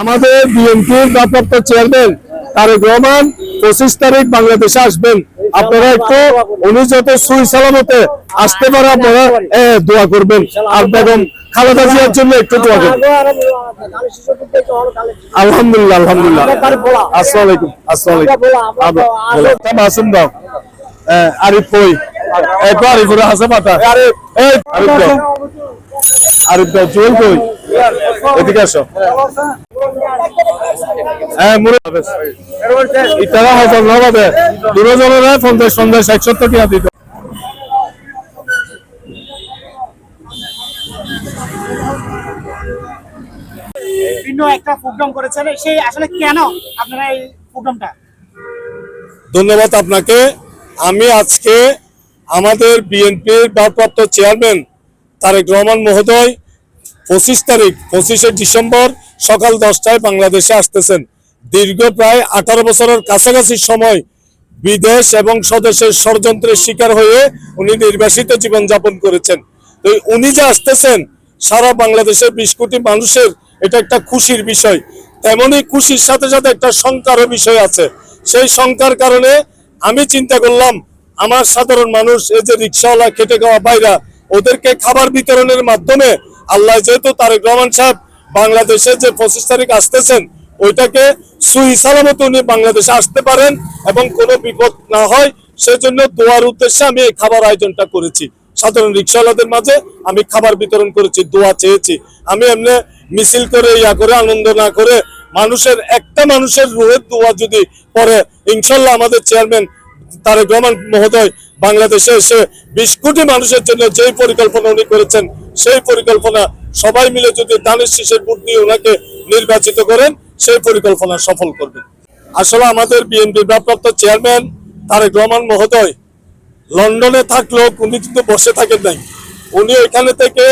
আমাদের বিএনপির ভারপ্রাপ্ত চেয়ারম্যান তারেক রহমান 25 তারিখ বাংলাদেশে আসবেন। আপনারা একটু উনি যত সুই সালামতে আসতে পারে আপনারা দোয়া করবেন, আর বেগম খালেদা জিয়ার জন্য একটু দোয়া করবেন। আলহামদুলিল্লাহ আলহামদুলিল্লাহ। আসসালামু আলাইকুম। মাসুম দাও আরিফ কই একটু আরিফুর হাসে পাতা আরিফ দাও জুয়েল কই এদিকে আসো। ইতারা হয়তো নবাবে দুজনের 50 60 টাকা দিত। একটা প্রোগ্রাম করেছেন, সেই আসলে কেন আপনারা এই প্রোগ্রামটা? ধন্যবাদ আপনাকে। আমি আজকে আমাদের বিএনপির ভারপ্রাপ্ত চেয়ারম্যান তারেক রহমান মহোদয় 25 ডিসেম্বর সকাল 10টায় বাংলাদেশে আসতেছেন। দীর্ঘ প্রায় 18 বছরের কাছাকাছি সময় বিদেশ এবং স্বদেশের ষড়যন্ত্রের শিকার হয়ে উনি নির্বাসিত জীবনযাপন করেছেন। তো উনি যে আসতেছেন সারা বাংলাদেশের 20 কোটি মানুষের এটা একটা খুশির বিষয়, তেমনই খুশির সাথে সাথে একটা শঙ্কারও বিষয় আছে। সেই শঙ্কার কারণে আমি চিন্তা করলাম আমার সাধারণ মানুষ, এই যে রিক্সাওয়ালা খেটে খাওয়া বাইরা, ওদেরকে খাবার বিতরণের মাধ্যমে আল্লাহ যেহেতু তারেক রহমান সাহেব বাংলাদেশে যে 25 তারিখ আসতেছেন ওইটাকে সুই সালামত উনি বাংলাদেশে আসতে পারেন এবং কোনো বিপদ না হয়, সেজন্য দোয়ার উদ্দেশ্যে আমি এই খাবার আয়োজনটা করেছি। সাধারণ রিক্সাওয়ালাদের মাঝে আমি খাবার বিতরণ করেছি, দোয়া চেয়েছি। আমি এমনি মিছিল করে করে আনন্দ না করে একটা মানুষের রুহের দোয়া যদি পরে ইনশাল্লাহ আমাদের চেয়ারম্যান তারেক রহমান মহোদয় বাংলাদেশে এসে 20 কোটি মানুষের জন্য যেই পরিকল্পনা উনি করেছেন সেই পরিকল্পনা সবাই মিলে যদি দানের শীষের ভোট দিয়ে ওনাকে নির্বাচিত করেন সেই পরিকল্পনা সফল করবেন। আসলে আমাদের বিএনপির ভারপ্রাপ্ত চেয়ারম্যান তারেক রহমান মহোদয় লন্ডনে থাকলেও উনি কিন্তু বসে থাকেন নাই। উনি এখানে থেকে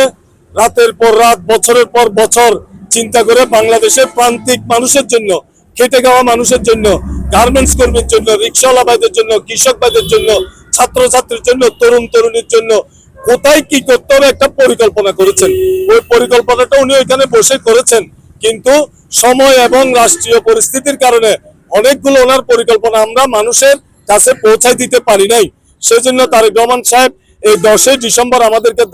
রাতের পর রাত বছরের পর বছর চিন্তা করে বাংলাদেশের প্রান্তিক মানুষের জন্য, খেটে খাওয়া মানুষের জন্য, গার্মেন্টস কর্মীর জন্য, রিক্সাওয়ালা ভাইদের জন্য, কৃষক ভাইদের জন্য, ছাত্রছাত্রীর জন্য, তরুণ তরুণীর জন্য কোথায় কি করতে হবে একটা পরিকল্পনা করেছেন। ওই পরিকল্পনাটা উনি ওইখানে বসে করেছেন, কিন্তু সময় এবং রাষ্ট্রীয় পরিস্থিতির কারণে অনেকগুলো ওনার পরিকল্পনা আমরা মানুষের কাছে পৌঁছায় দিতে পারি নাই। সেজন্য তারেক রহমান সাহেব এই 10 ডিসেম্বর আমাদেরকে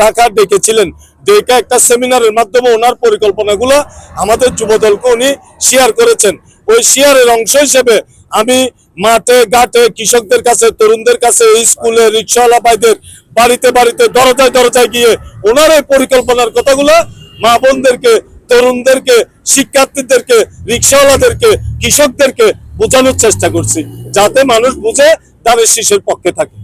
ঢাকা ডেকেছিলেন। ডেকে একটা সেমিনারের মাধ্যমে ওনার পরিকল্পনাগুলো আমাদের যুবদলকে উনি শেয়ার করেছেন। ওই শেয়ারের অংশ হিসেবে আমি মাঠে ঘাটে কৃষকদের কাছে, তরুণদের কাছে, স্কুলে রিক্সাওয়ালা ভাইদের বাড়িতে বাড়িতে দরজায় দরজায় গিয়ে ওনার এই পরিকল্পনার কথাগুলো মা বোনদেরকে, তরুণদেরকে, শিক্ষার্থীদেরকে, রিক্সাওয়ালাদেরকে, কৃষকদেরকে বোঝানোর চেষ্টা করছি, যাতে মানুষ বুঝে দানের শীষের পক্ষে থাকে।